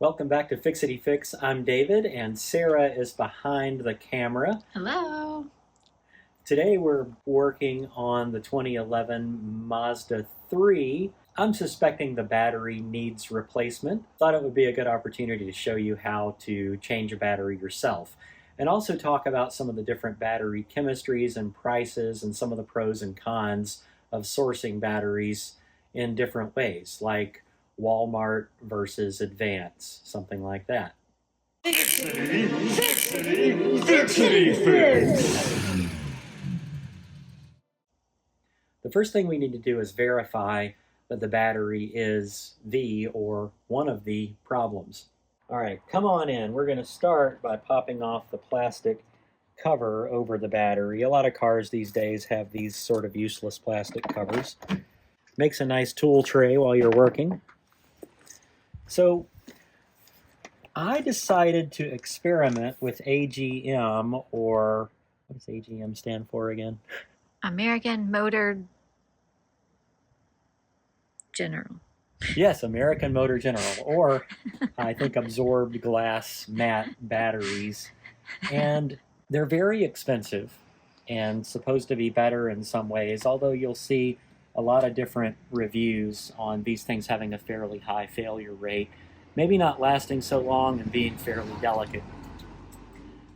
Welcome back to Fixity Fix. I'm David, and Sarah is behind the camera. Hello. Today we're working on the 2011 Mazda 3. I'm suspecting the battery needs replacement. Thought it would be a good opportunity to show you how to change a battery yourself, and also talk about some of the different battery chemistries and prices and some of the pros and cons of sourcing batteries in different ways, like Walmart versus Advance, something like that. Fixity Fix! The first thing we need to do is verify that the battery is the or one of the problems. All right, come on in. We're going to start by popping off the plastic cover over the battery. A lot of cars these days have these sort of useless plastic covers. Makes a nice tool tray while you're working. So I decided to experiment with AGM, or what does AGM stand for again? American Motor General. Yes, American Motor General, or I think absorbed glass matte batteries. And they're very expensive and supposed to be better in some ways, although you'll see a lot of different reviews on these things having a fairly high failure rate, maybe not lasting so long and being fairly delicate.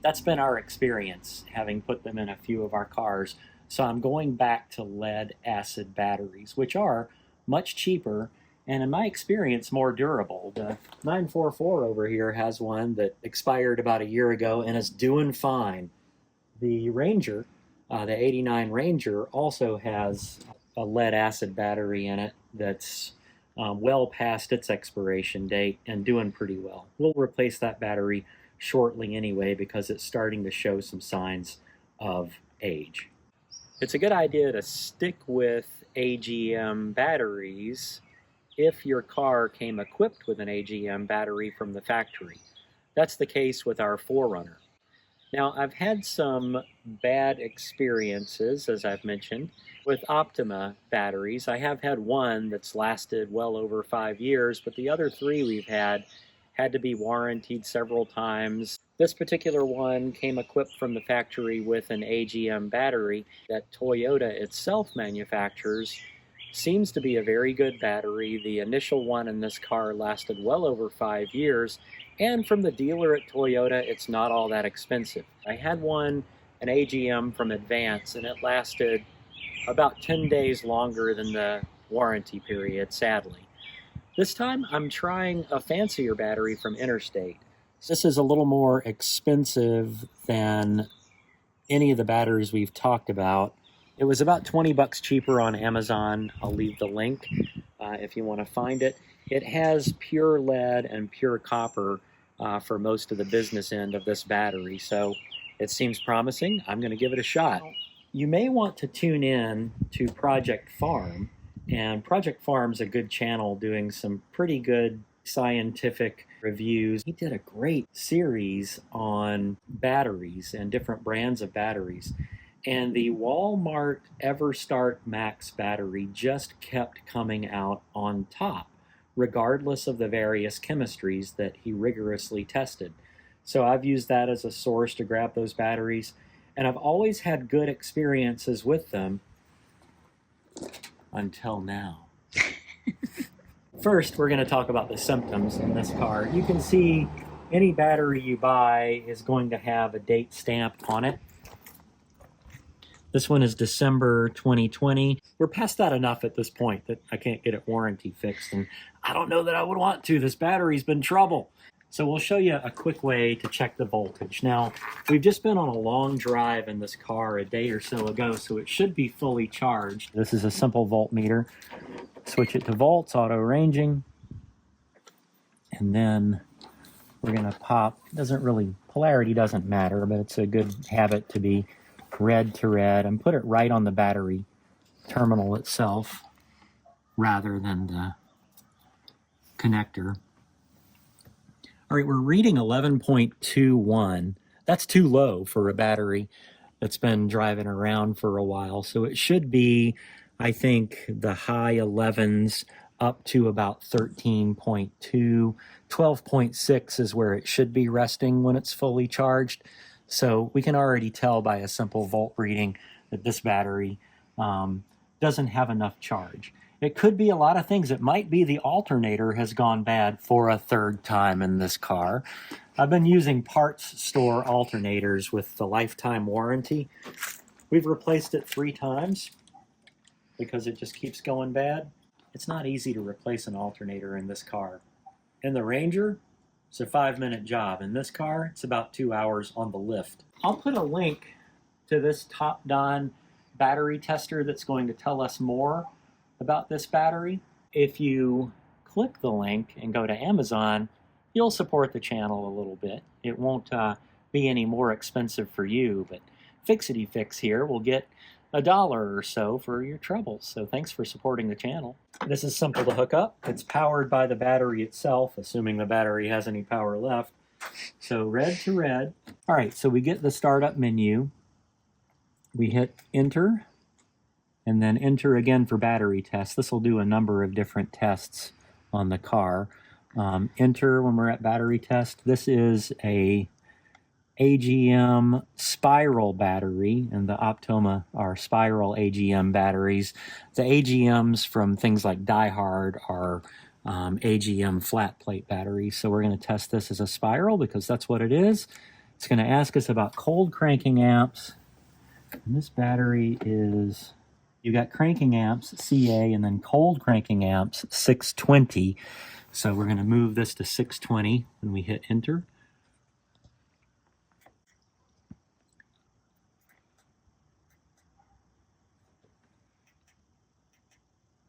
That's been our experience, having put them in a few of our cars. So I'm going back to lead acid batteries, which are much cheaper and, in my experience, more durable. The 944 over here has one that expired about a year ago and is doing fine. The Ranger, the 89 Ranger, also has a lead acid battery in it that's well past its expiration date and doing pretty well. We'll replace that battery shortly anyway because it's starting to show some signs of age. It's a good idea to stick with AGM batteries if your car came equipped with an AGM battery from the factory. That's the case with our 4Runner. Now, I've had some bad experiences, as I've mentioned, with Optima batteries. I have had one that's lasted well over 5 years, but the other three we've had to be warrantied several times. This particular one came equipped from the factory with an AGM battery that Toyota itself manufactures. Seems to be a very good battery. The initial one in this car lasted well over 5 years, and from the dealer at Toyota, it's not all that expensive. I had one, an AGM from Advance, and it lasted about 10 days longer than the warranty period, sadly. This time, I'm trying a fancier battery from Interstate. This is a little more expensive than any of the batteries we've talked about. It was about 20 bucks cheaper on Amazon. I'll leave the link if you want to find it. It has pure lead and pure copper for most of the business end of this battery, so it seems promising. I'm going to give it a shot. You may want to tune in to Project Farm, and Project Farm's a good channel doing some pretty good scientific reviews. He did a great series on batteries and different brands of batteries. And the Walmart EverStart Max battery just kept coming out on top, regardless of the various chemistries that he rigorously tested. So I've used that as a source to grab those batteries, and I've always had good experiences with them until now. First, we're going to talk about the symptoms in this car. You can see any battery you buy is going to have a date stamp on it. This one is December 2020. We're past that enough at this point that I can't get it warranty fixed, and I don't know that I would want to. This battery's been trouble. So we'll show you a quick way to check the voltage. Now, we've just been on a long drive in this car a day or so ago, so it should be fully charged. This is a simple voltmeter. Switch it to volts, auto ranging, and then we're going to pop. Polarity doesn't matter, but it's a good habit to be red to red, and put it right on the battery terminal itself rather than the connector. All right, we're reading 11.21. That's too low for a battery that's been driving around for a while, so it should be, I think, the high 11s, up to about 13.2. 12.6 is where it should be resting when it's fully charged. So we can already tell by a simple volt reading that this battery doesn't have enough charge. It could be a lot of things. It might be the alternator has gone bad for a third time in this car. I've been using parts store alternators with the lifetime warranty. We've replaced it 3 times because it just keeps going bad. It's not easy to replace an alternator in this car. In the Ranger, it's a 5-minute job. In this car, it's about 2 hours on the lift. I'll put a link to this top-down battery tester that's going to tell us more about this battery. If you click the link and go to Amazon, you'll support the channel a little bit. It won't be any more expensive for you, but Fixity Fix here will get $1 or so for your troubles. So thanks for supporting the channel. This is simple to hook up. It's powered by the battery itself, assuming the battery has any power left. So red to red. All right, so we get the startup menu. We hit enter, and then enter again for battery test. This will do a number of different tests on the car. Enter when we're at battery test. This is a AGM spiral battery, and the Optoma are spiral AGM batteries. The AGMs from things like Die Hard are AGM flat plate batteries. So we're going to test this as a spiral because that's what it is. It's going to ask us about cold cranking amps. And this battery is, you got cranking amps, CA, and then cold cranking amps, 620. So we're going to move this to 620 when we hit enter.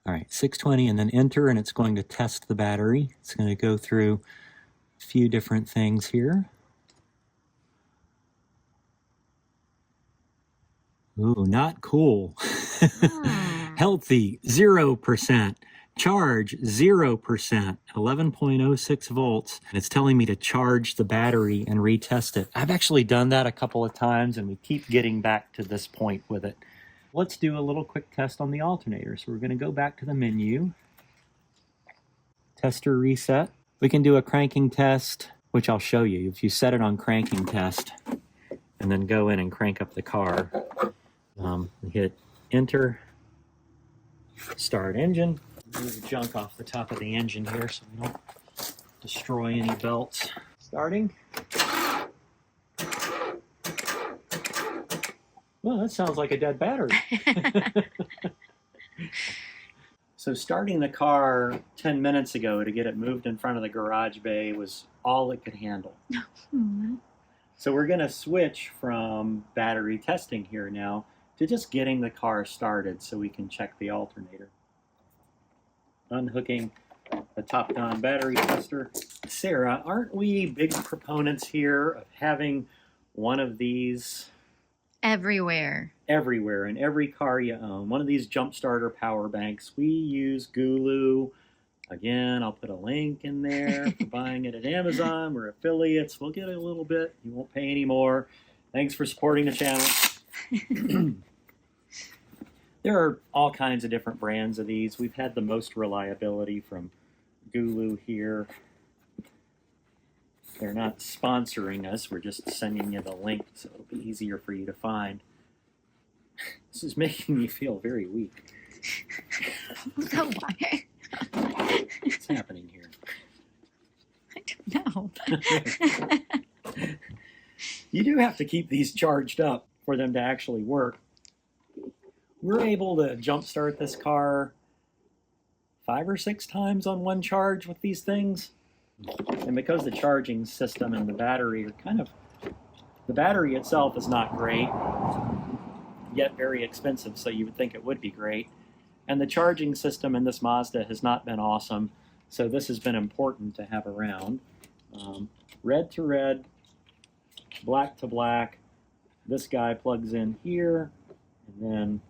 All right, 620 and then enter, and it's going to test the battery. It's going to go through a few different things here. Ooh, not cool. Healthy, 0%. Charge, 0%. 11.06 volts. And it's telling me to charge the battery and retest it. I've actually done that a couple of times, and we keep getting back to this point with it. Let's do a little quick test on the alternator. So we're going to go back to the menu. Tester reset. We can do a cranking test, which I'll show you. If you set it on cranking test and then go in and crank up the car, hit enter, start engine. Move the junk off the top of the engine here so we don't destroy any belts. Starting. Well, that sounds like a dead battery. So starting the car 10 minutes ago to get it moved in front of the garage bay was all it could handle. So we're going to switch from battery testing here now to just getting the car started so we can check the alternator. Unhooking the top-down battery tester. Sarah, aren't we big proponents here of having one of these Everywhere. everywhere in every car you own? One of these jump starter power banks. We use Gulu. Again, I'll put a link in there for buying it at Amazon. We're affiliates. We'll get a little bit. You won't pay any more. Thanks for supporting the channel. There are all kinds of different brands of these. We've had the most reliability from Gulu here. They're not sponsoring us. We're just sending you the link so it'll be easier for you to find. This is making me feel very weak. So why? What's happening here? I don't know. You do have to keep these charged up for them to actually work. We're able to jumpstart this car 5 or 6 times on one charge with these things. And because the charging system and the battery are kind of, the battery itself is not great, yet very expensive, so you would think it would be great. And the charging system in this Mazda has not been awesome, so this has been important to have around. Red to red, black to black. This guy plugs in here, and then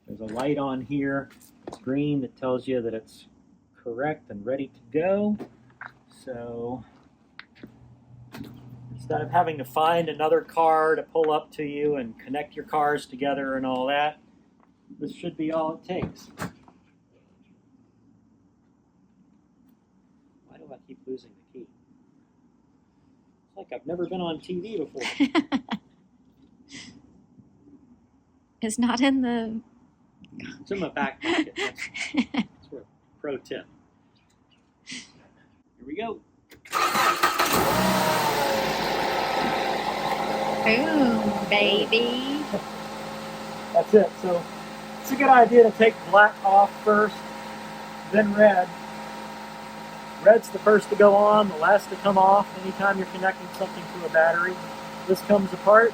there's a light on here. It's green that tells you that it's correct and ready to go. So instead of having to find another car to pull up to you and connect your cars together and all that, this should be all it takes. do I keep losing the key? It's like I've never been on TV before. It's not in the... It's in my back pocket. That's a pro tip. Here we go. Boom, baby. That's it. So it's a good idea to take black off first, then red. Red's the first to go on, the last to come off anytime you're connecting something to a battery. This comes apart,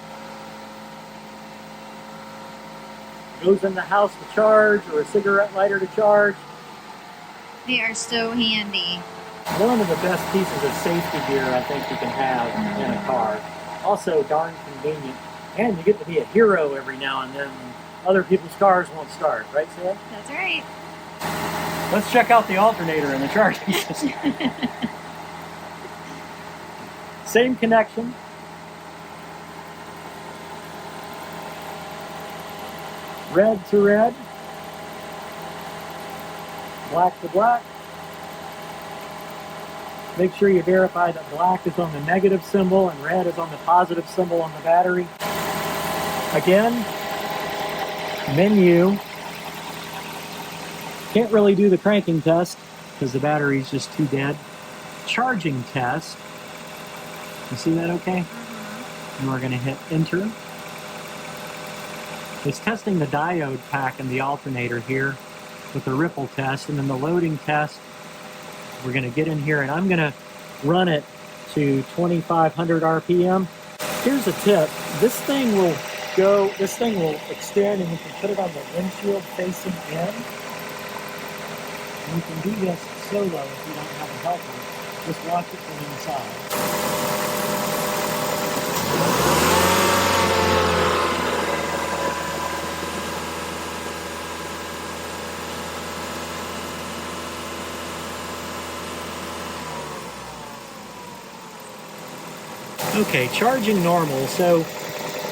goes in the house to charge, or a cigarette lighter to charge. They are so handy. One of the best pieces of safety gear I think you can have in a car. Also darn convenient. And you get to be a hero every now and then when other people's cars won't start, right, Sarah? That's right. Let's check out the alternator and the charging system. Same connection. Red to red. Black to black. Make sure you verify that black is on the negative symbol and red is on the positive symbol on the battery. Again, menu. Can't really do the cranking test because the battery's just too dead. Charging test. You see that okay? And we're going to hit enter. It's testing the diode pack in the alternator here with the ripple test, and then the loading test. We're going to get in here and I'm going to run it to 2,500 RPM. Here's a tip. This thing will extend and you can put it on the windshield facing in. And you can do this solo if you don't have a helper. Just watch it from inside. Okay, charging normal, so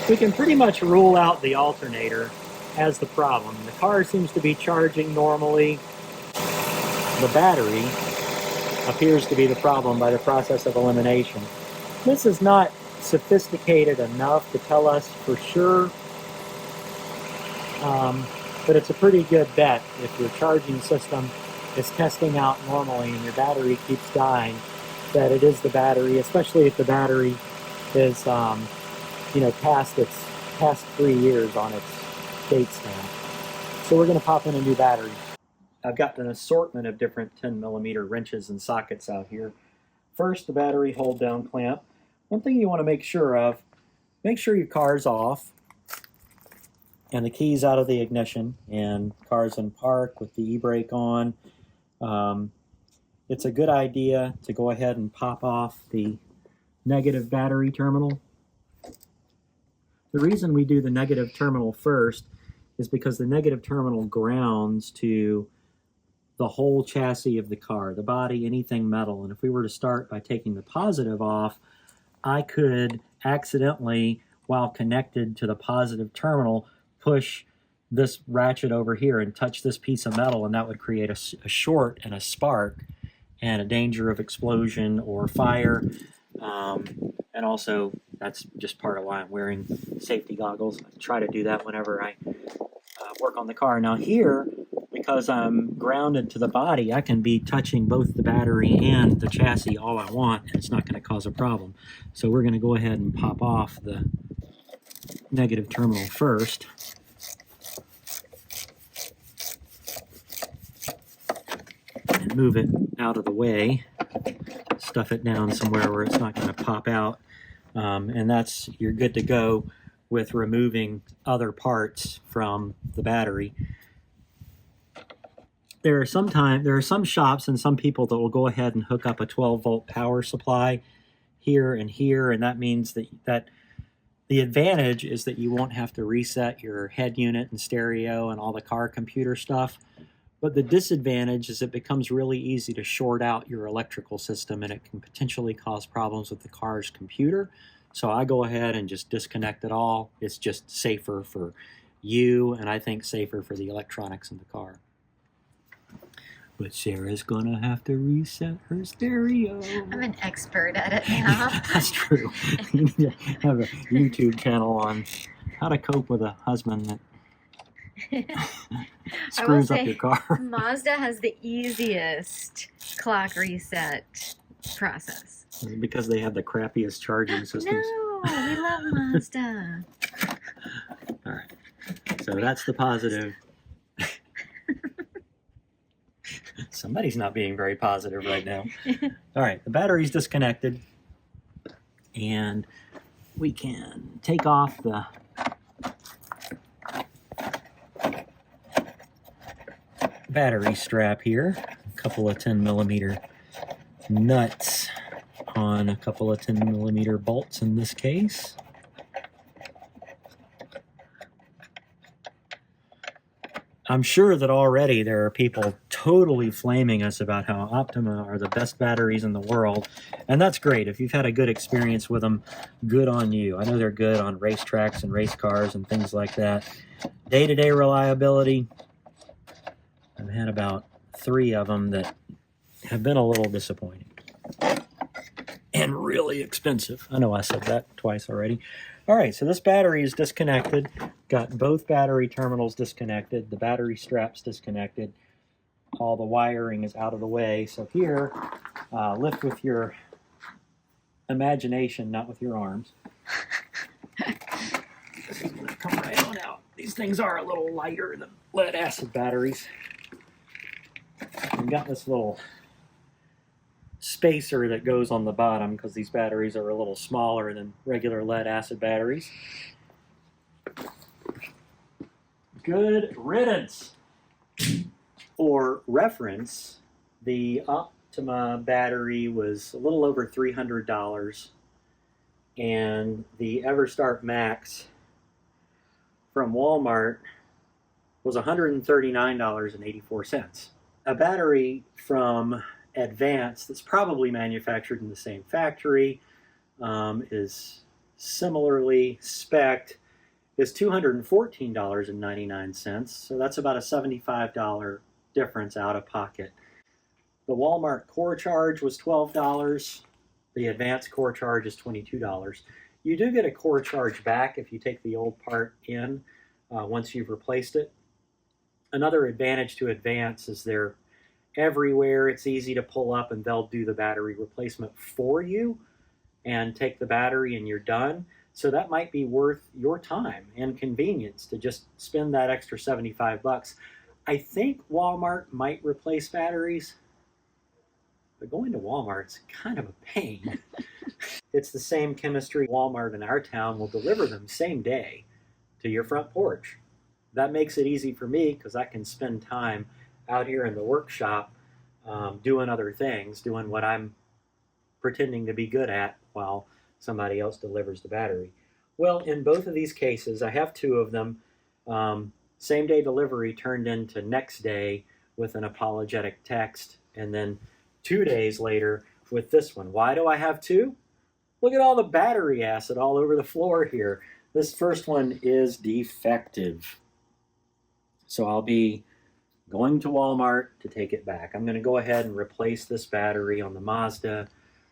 we can pretty much rule out the alternator as the problem. The car seems to be charging normally. The battery appears to be the problem by the process of elimination. This is not sophisticated enough to tell us for sure, but it's a pretty good bet. If your charging system is testing out normally and your battery keeps dying, that it is the battery, especially if the battery is past 3 years on its date stamp. So we're going to pop in a new battery. I've got an assortment of different 10mm wrenches and sockets out here. First, the battery hold down clamp. One thing you want to make sure of, make sure your car's off and the key's out of the ignition and car's in park with the e-brake on. It's a good idea to go ahead and pop off the negative battery terminal. The reason we do the negative terminal first is because the negative terminal grounds to the whole chassis of the car, the body, anything metal. And if we were to start by taking the positive off, I could accidentally, while connected to the positive terminal, push this ratchet over here and touch this piece of metal, and that would create a short and a spark and a danger of explosion or fire. And also, that's just part of why I'm wearing safety goggles. I try to do that whenever I work on the car. Now here, because I'm grounded to the body, I can be touching both the battery and the chassis all I want, and it's not going to cause a problem. So we're going to go ahead and pop off the negative terminal first. And move it out of the way. Stuff it down somewhere where it's not going to pop out. And you're good to go with removing other parts from the battery. There are some shops and some people that will go ahead and hook up a 12-volt power supply here and here, and that means that the advantage is that you won't have to reset your head unit and stereo and all the car computer stuff. But the disadvantage is it becomes really easy to short out your electrical system, and it can potentially cause problems with the car's computer. So I go ahead and just disconnect it all. It's just safer for you, and I think safer for the electronics in the car. But Sarah's gonna have to reset her stereo. I'm an expert at it now. That's true. You need to have a YouTube channel on how to cope with a husband that screws up your car. Mazda has the easiest clock reset process. Because they have the crappiest charging systems. No, we love Mazda. All right. So that's the positive. Somebody's not being very positive right now. All right, the battery's disconnected. And we can take off the battery strap here. A couple of 10mm nuts on a couple of 10mm bolts in this case. I'm sure that already there are people totally flaming us about how Optima are the best batteries in the world, and that's great. If you've had a good experience with them, good on you. I know they're good on racetracks and race cars and things like that. Day-to-day reliability, I've had about 3 of them that have been a little disappointing. And really expensive. I know I said that twice already. All right, so this battery is disconnected. Got both battery terminals disconnected. The battery strap's disconnected. All the wiring is out of the way. So here, lift with your imagination, not with your arms. This is going to come right on out. These things are a little lighter than lead acid batteries. I've got this little spacer that goes on the bottom because these batteries are a little smaller than regular lead acid batteries. Good riddance. For reference, the Optima battery was a little over $300, and the EverStart Max from Walmart was $139.84. A battery from Advance that's probably manufactured in the same factory, is similarly spec'd, is $214.99, so that's about a $75 difference out of pocket. The Walmart core charge was $12. The Advance core charge is $22. You do get a core charge back if you take the old part in once you've replaced it. Another advantage to Advance is they're everywhere. It's easy to pull up and they'll do the battery replacement for you and take the battery and you're done. So that might be worth your time and convenience to just spend that extra $75. I think Walmart might replace batteries, but going to Walmart's kind of a pain. It's the same chemistry. Walmart in our town will deliver them same day to your front porch. That makes it easy for me because I can spend time out here in the workshop doing other things, doing what I'm pretending to be good at while somebody else delivers the battery. Well, in both of these cases, I have 2 of them. Same day delivery turned into next day with an apologetic text, and then 2 days later with this one. Why do I have 2? Look at all the battery acid all over the floor here. This first one is defective. So I'll be going to Walmart to take it back. I'm going to go ahead and replace this battery on the Mazda,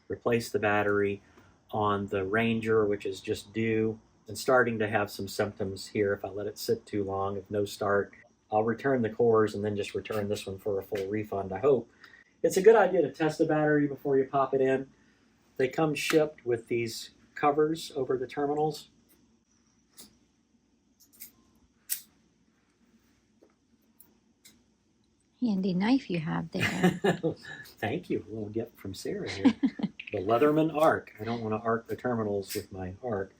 replace the battery on the Ranger, which is just due and starting to have some symptoms here if I let it sit too long, if no start. I'll return the cores and then just return this one for a full refund, I hope. It's a good idea to test the battery before you pop it in. They come shipped with these covers over the terminals. Handy knife you have there. Thank you. A little gift from Sarah here. The Leatherman arc. I don't want to arc the terminals with my arc.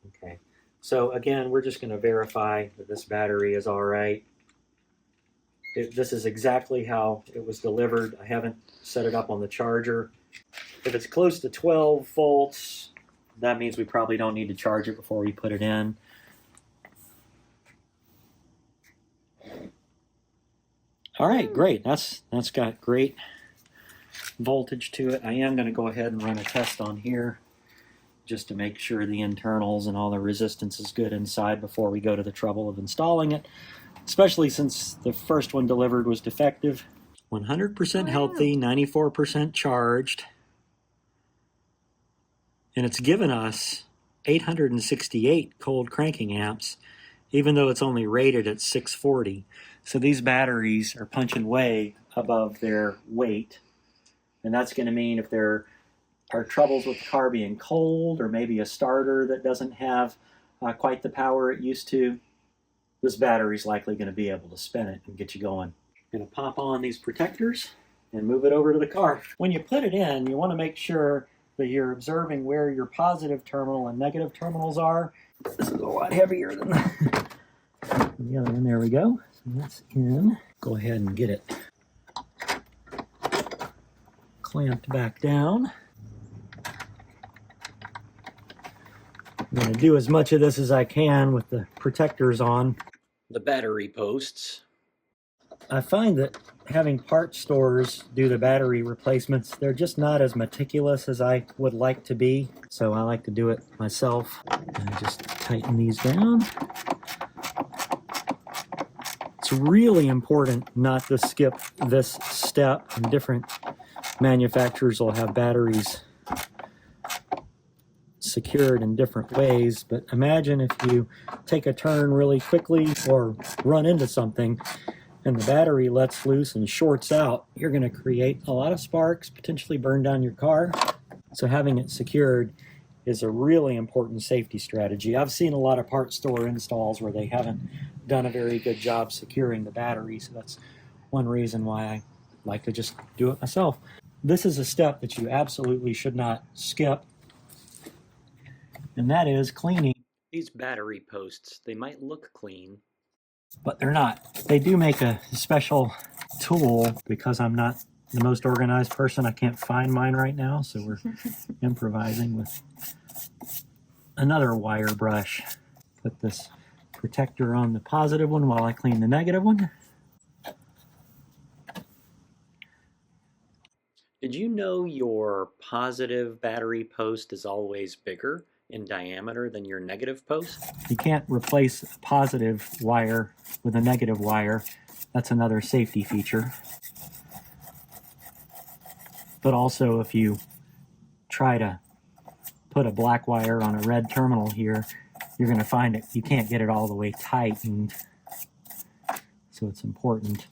Okay. So again, we're just going to verify that this battery is all right. This is exactly how it was delivered. I haven't set it up on the charger. If it's close to 12 volts, that means we probably don't need to charge it before we put it in. All right, great. That's got great voltage to it. I am going to go ahead and run a test on here just to make sure the internals and all the resistance is good inside before we go to the trouble of installing it, especially since the first one delivered was defective. 100% healthy, 94% charged. And it's given us 868 cold cranking amps, even though it's only rated at 640. So these batteries are punching way above their weight. And that's going to mean if there are troubles with the car being cold, or maybe a starter that doesn't have quite the power it used to, this battery's likely going to be able to spin it and get you going. I'm going to pop on these protectors and move it over to the car. When you put it in, you want to make sure that you're observing where your positive terminal and negative terminals are. This is a lot heavier than the other one. There we go. So that's in. Go ahead and get it clamped back down. I'm going to do as much of this as I can with the protectors on. The battery posts. I find that having parts stores do the battery replacements, they're just not as meticulous as I would like to be. So I like to do it myself. And just tighten these down. It's really important not to skip this step. And different manufacturers will have batteries secured in different ways, but imagine if you take a turn really quickly or run into something and the battery lets loose and shorts out, you're going to create a lot of sparks, potentially burn down your car. So having it secured is a really important safety strategy. I've seen a lot of parts store installs where they haven't done a very good job securing the battery, so that's one reason why I like to just do it myself. This is a step that you absolutely should not skip, and that is cleaning. These battery posts, they might look clean, but they're not. They do make a special tool. Because I'm not the most organized person, I can't find mine right now, so we're improvising with another wire brush. Put this protector on the positive one while I clean the negative one. Did you know your positive battery post is always bigger in diameter than your negative post? You can't replace a positive wire with a negative wire. That's another safety feature. But also, if you try to put a black wire on a red terminal here, you're going to find it, you can't get it all the way tightened. So it's important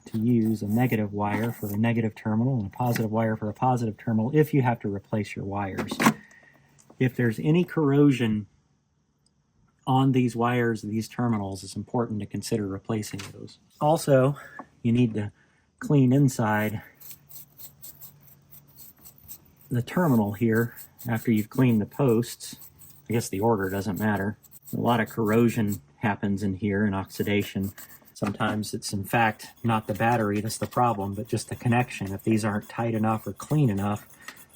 to use a negative wire for a negative terminal and a positive wire for a positive terminal if you have to replace your wires. If there's any corrosion on these wires, these terminals, it's important to consider replacing those. Also, you need to clean inside the terminal here after you've cleaned the posts. I guess the order doesn't matter. A lot of corrosion happens in here and oxidation. Sometimes it's in fact not the battery that's the problem, but just the connection. If these aren't tight enough or clean enough,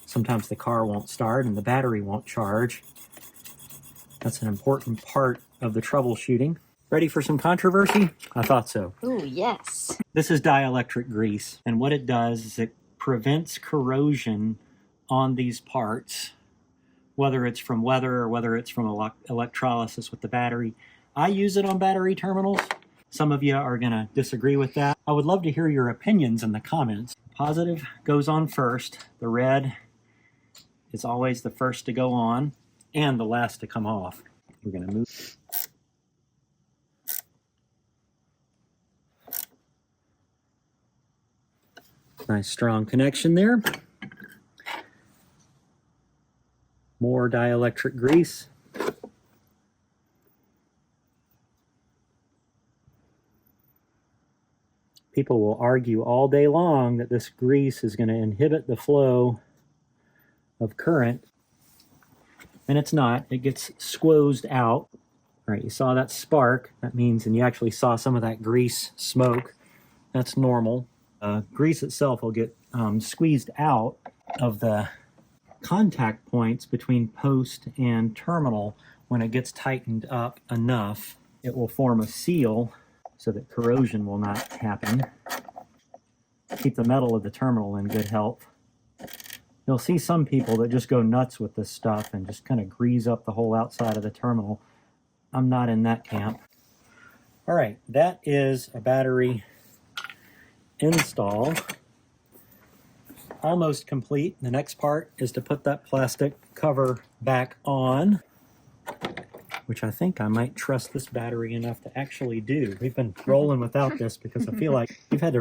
sometimes the car won't start and the battery won't charge. That's an important part of the troubleshooting. Ready for some controversy? I thought so. Ooh, yes. This is dielectric grease, and what it does is it prevents corrosion on these parts, whether it's from weather or whether it's from electrolysis with the battery. I use it on battery terminals. Some of you are going to disagree with that. I would love to hear your opinions in the comments. Positive goes on first. The red is always the first to go on and the last to come off. We're going to move. Nice strong connection there. More dielectric grease. People will argue all day long that this grease is going to inhibit the flow of current, and it's not. It gets squozed out. All right, you saw that spark. That means, and you actually saw some of that grease smoke. That's normal. Grease itself will get squeezed out of the contact points between post and terminal. When it gets tightened up enough, it will form a seal so that corrosion will not happen. Keep the metal of the terminal in good health. You'll see some people that just go nuts with this stuff and just kind of grease up the whole outside of the terminal. I'm not in that camp. All right, that is a battery install almost complete. The next part is to put that plastic cover back on, which I think I might trust this battery enough to actually do. We've been rolling without this because I feel like you've had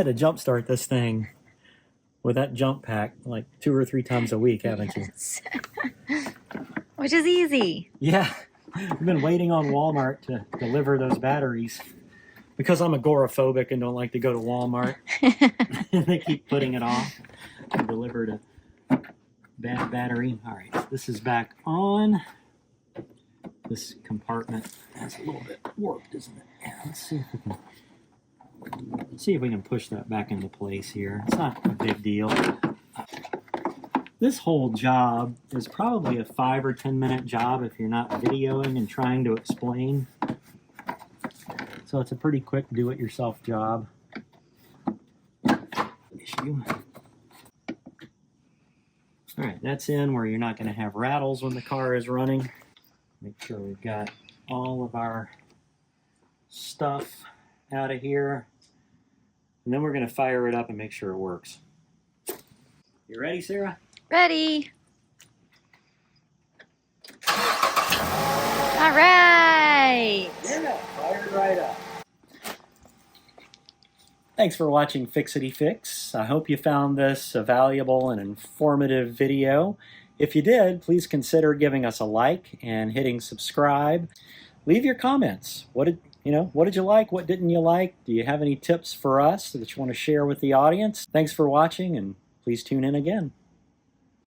to jump start this thing with that jump pack like 2 or 3 times a week, haven't you? Yes. Which is easy. Yeah, we've been waiting on Walmart to deliver those batteries because I'm agoraphobic and don't like to go to Walmart. They keep putting it off to deliver to bad battery. All right, this is back on. This compartment has a little bit warped, isn't it? Yeah, let's see if we can push that back into place here. It's not a big deal. This whole job is probably a 5 or 10 minute job if you're not videoing and trying to explain. So it's a pretty quick do-it-yourself job. Issue. All right, that's in where you're not going to have rattles when the car is running. Make sure we've got all of our stuff out of here. And then we're going to fire it up and make sure it works. You ready, Sarah? Ready. All right. Yeah, fire it right up. Thanks for watching Fixity Fix. I hope you found this a valuable and informative video. If you did, please consider giving us a like and hitting subscribe. Leave your comments. What did you like? What didn't you like? Do you have any tips for us that you want to share with the audience? Thanks for watching, and please tune in again.